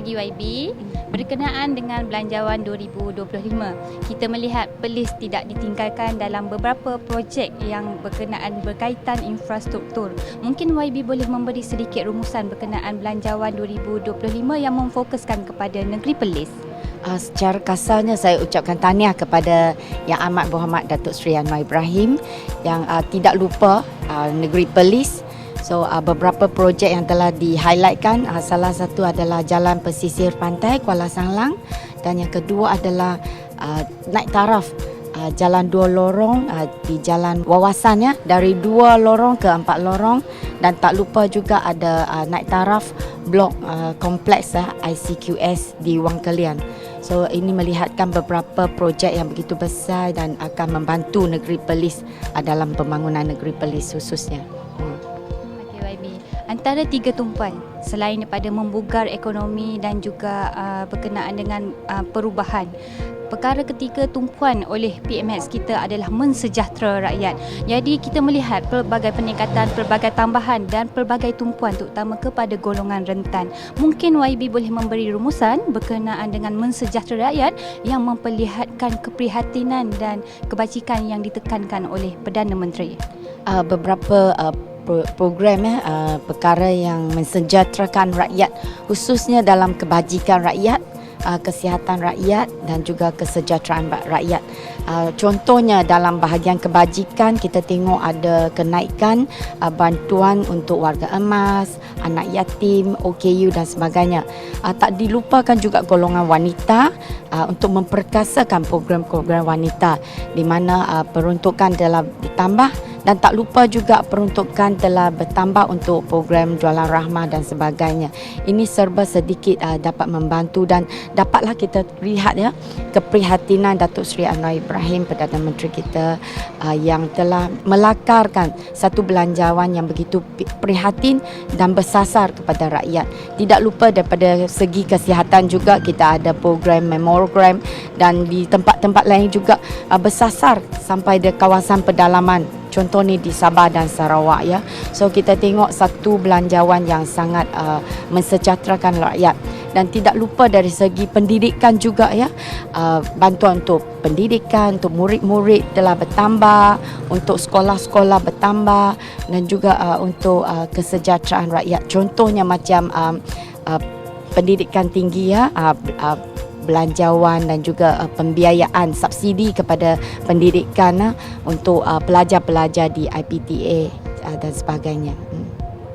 lagi YB. Berkenaan dengan Belanjawan 2025, kita melihat Perlis tidak ditinggalkan dalam beberapa projek yang berkaitan infrastruktur. Mungkin YB boleh memberi sedikit rumusan berkenaan Belanjawan 2025 yang memfokuskan kepada negeri Perlis. Secara kasarnya saya ucapkan tahniah kepada Yang Amat Berhormat Datuk Seri Anwar Ibrahim yang tidak lupa negeri Perlis. So beberapa projek yang telah di-highlightkan, salah satu adalah Jalan Pesisir Pantai Kuala Sanglang dan yang kedua adalah naik taraf jalan 2 lorong di jalan wawasan ya, dari 2 lorong ke 4 lorong, dan tak lupa juga ada naik taraf blok kompleks ICQS di Wang Kelian. So ini melihatkan beberapa projek yang begitu besar dan akan membantu negeri Perlis dalam pembangunan negeri Perlis khususnya. Antara 3 tumpuan selain daripada membugar ekonomi dan juga berkenaan dengan perubahan, perkara ketiga tumpuan oleh PMX kita adalah mensejahtera rakyat. Jadi kita melihat pelbagai peningkatan, pelbagai tambahan dan pelbagai tumpuan terutama kepada golongan rentan. Mungkin YB boleh memberi rumusan berkenaan dengan mensejahtera rakyat yang memperlihatkan keprihatinan dan kebajikan yang ditekankan oleh Perdana Menteri. Beberapa program perkara yang mensejahterakan rakyat khususnya dalam kebajikan rakyat, kesihatan rakyat dan juga kesejahteraan rakyat. Contohnya dalam bahagian kebajikan kita tengok ada kenaikan bantuan untuk warga emas, anak yatim, OKU dan sebagainya. Tak dilupakan juga golongan wanita untuk memperkasakan program-program wanita di mana peruntukan telah ditambah. Dan tak lupa juga peruntukan telah bertambah untuk program jualan rahmah dan sebagainya. Ini serba sedikit dapat membantu dan dapatlah kita lihat ya keprihatinan Datuk Seri Anwar Ibrahim, Perdana Menteri kita yang telah melakarkan satu belanjawan yang begitu prihatin dan bersasar kepada rakyat. Tidak lupa daripada segi kesihatan juga kita ada program memogram dan di tempat-tempat lain juga bersasar sampai di kawasan pedalaman. Contoh ni di Sabah dan Sarawak ya. So kita tengok satu belanjawan yang sangat mensejahterakan rakyat. Dan tidak lupa dari segi pendidikan juga ya. Bantuan untuk pendidikan, untuk murid-murid telah bertambah, untuk sekolah-sekolah bertambah dan juga untuk kesejahteraan rakyat. Contohnya macam pendidikan tinggi ya, belanjawan dan juga pembiayaan subsidi kepada pendidikan untuk pelajar-pelajar di IPTA dan sebagainya.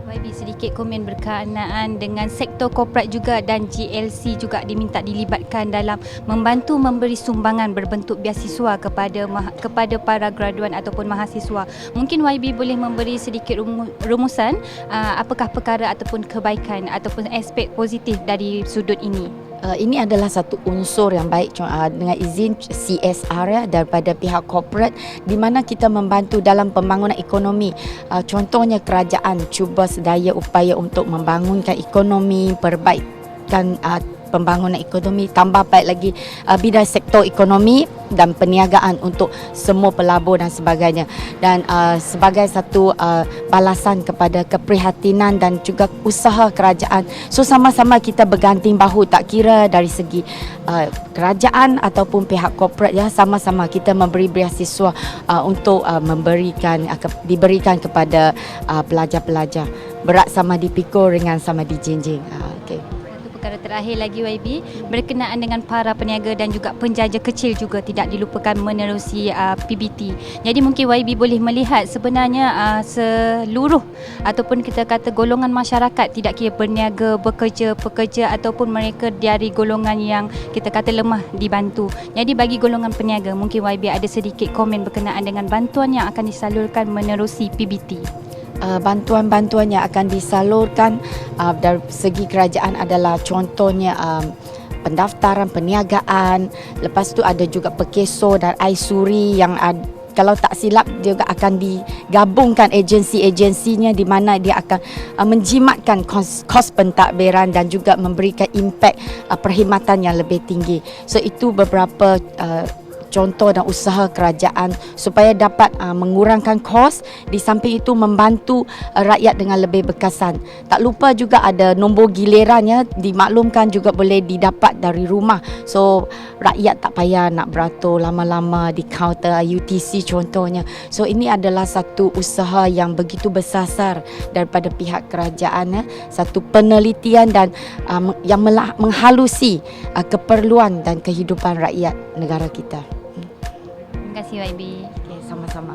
YB sedikit komen berkenaan dengan sektor korporat juga dan GLC juga diminta dilibatkan dalam membantu memberi sumbangan berbentuk beasiswa kepada para graduan ataupun mahasiswa. Mungkin YB boleh memberi sedikit rumusan apakah perkara ataupun kebaikan ataupun aspek positif dari sudut ini. Ini adalah satu unsur yang baik dengan izin CSR ya, daripada pihak korporat di mana kita membantu dalam pembangunan ekonomi. Contohnya kerajaan cuba sedaya upaya untuk membangunkan ekonomi, perbaikan pembangunan ekonomi, tambah baik lagi bidang sektor ekonomi dan perniagaan untuk semua pelabur dan sebagainya. Dan sebagai satu balasan kepada keprihatinan dan juga usaha kerajaan. So sama-sama kita berganting bahu, tak kira dari segi kerajaan ataupun pihak korporat ya, sama-sama kita memberi beasiswa untuk diberikan kepada pelajar-pelajar. Berat sama dipikul, ringan sama dijinjing. Okey. Perkara terakhir lagi YB berkenaan dengan para peniaga dan juga penjaja kecil juga tidak dilupakan menerusi PBT. Jadi mungkin YB boleh melihat sebenarnya seluruh ataupun kita kata golongan masyarakat tidak kira berniaga, bekerja, pekerja ataupun mereka dari golongan yang kita kata lemah dibantu. Jadi bagi golongan peniaga mungkin YB ada sedikit komen berkenaan dengan bantuan yang akan disalurkan menerusi PBT. Bantuan-bantuan yang akan disalurkan dari segi kerajaan adalah contohnya pendaftaran perniagaan, lepas tu ada juga pekeso dan air suri yang kalau tak silap juga akan digabungkan agensi-agensinya di mana dia akan menjimatkan kos pentadbiran dan juga memberikan impak perkhidmatan yang lebih tinggi. So itu beberapa contoh dan usaha kerajaan supaya dapat mengurangkan kos, di samping itu membantu rakyat dengan lebih berkesan. Tak lupa juga ada nombor giliran ya, dimaklumkan juga boleh didapat dari rumah. So rakyat tak payah nak beratur lama-lama di kaunter UTC contohnya. So ini adalah satu usaha yang begitu bersasar daripada pihak kerajaan ya. Satu penelitian dan yang menghalusi keperluan dan kehidupan rakyat negara kita. Terima kasih YB. Okay, sama-sama.